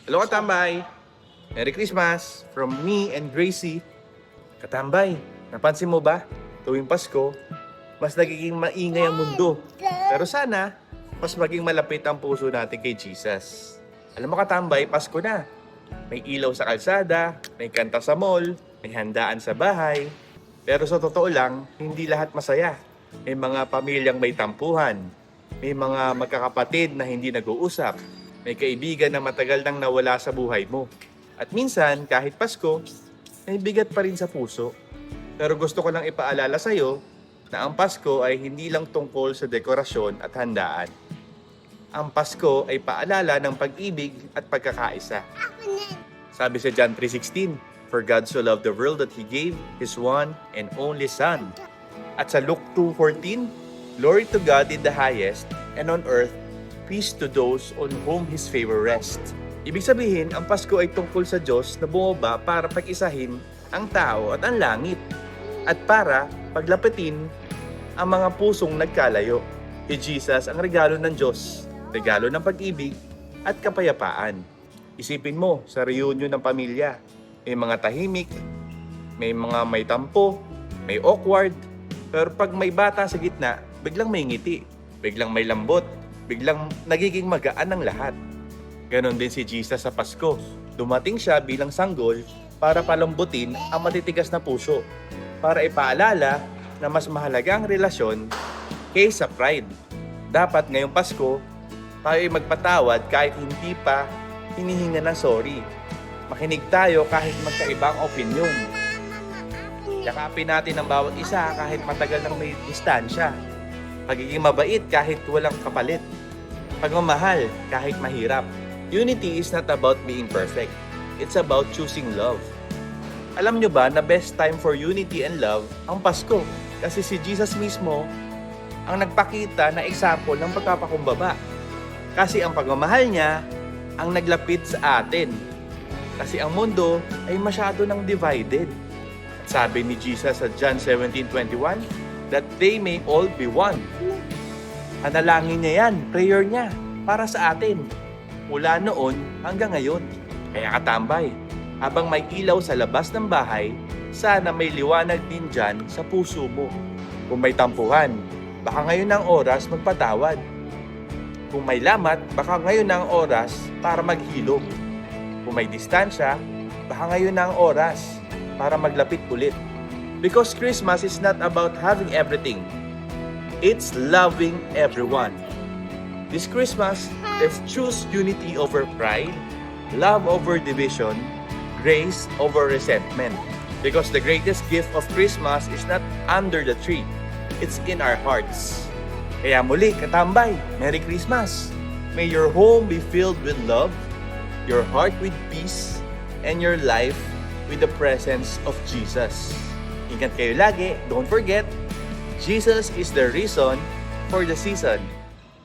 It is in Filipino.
Hello, Katambay! Merry Christmas from me and Gracie. Katambay, napansin mo ba? Tuwing Pasko, mas nagiging maingay ang mundo. Pero sana, mas maging malapit ang puso natin kay Jesus. Alam mo, Katambay, Pasko na. May ilaw sa kalsada, may kanta sa mall, may handaan sa bahay. Pero sa totoo lang, hindi lahat masaya. May mga pamilyang may tampuhan. May mga magkakapatid na hindi nag-uusap. May kaibigan na matagal nang nawala sa buhay mo. At minsan, kahit Pasko, may bigat pa rin sa puso. Pero gusto ko lang ipaalala sa'yo na ang Pasko ay hindi lang tungkol sa dekorasyon at handaan. Ang Pasko ay paalala ng pag-ibig at pagkakaisa. Sabi sa John 3:16, "For God so loved the world that He gave His one and only Son." At sa Luke 2:14, "Glory to God in the highest, and on earth, peace to those on whom His favor rests." Ibig sabihin, ang Pasko ay tungkol sa Diyos na bumaba para pag-isahin ang tao at ang langit at para paglapitin ang mga pusong nagkalayo. Kay Jesus ang regalo ng Diyos, regalo ng pag-ibig at kapayapaan. Isipin mo sa reunion ng pamilya, may mga tahimik, may mga may tampo, may awkward, pero pag may bata sa gitna, biglang may ngiti, biglang may lambot, biglang nagiging magaan ang lahat. Ganon din si Jesus sa Pasko. Dumating siya bilang sanggol para palambutin ang matitigas na puso, para ipaalala na mas mahalaga ang relasyon kaysa pride. Dapat ngayong Pasko, tayo ay magpatawad kahit hindi pa hinihinga ng sorry. Makinig tayo kahit magkaibang opinyon. Yakapin natin ang bawat isa kahit matagal nang may distansya. Pagiging mabait kahit walang kapalit. Pagmamahal kahit mahirap. Unity is not about being perfect. It's about choosing love. Alam nyo ba na best time for unity and love ang Pasko? Kasi si Jesus mismo ang nagpakita na example ng pagpapakumbaba. Kasi ang pagmamahal niya ang naglapit sa atin. Kasi ang mundo ay masyado nang divided. At sabi ni Jesus sa John 17:21, that they may all be one. Panalangin niya yan, prayer niya, para sa atin. Mula noon hanggang ngayon. Kaya Katambay, habang may ilaw sa labas ng bahay, sana may liwanag din dyan sa puso mo. Kung may tampuhan, baka ngayon ang oras magpatawad. Kung may lamat, baka ngayon ang oras para maghilom. Kung may distansya, baka ngayon ang oras para maglapit ulit. Because Christmas is not about having everything. It's loving everyone. This Christmas, let's choose unity over pride, love over division, grace over resentment. Because the greatest gift of Christmas is not under the tree. It's in our hearts. Kaya muli, Katambay, Merry Christmas! May your home be filled with love, your heart with peace, and your life with the presence of Jesus. Ingat kayo lagi, don't forget, Jesus is the reason for the season.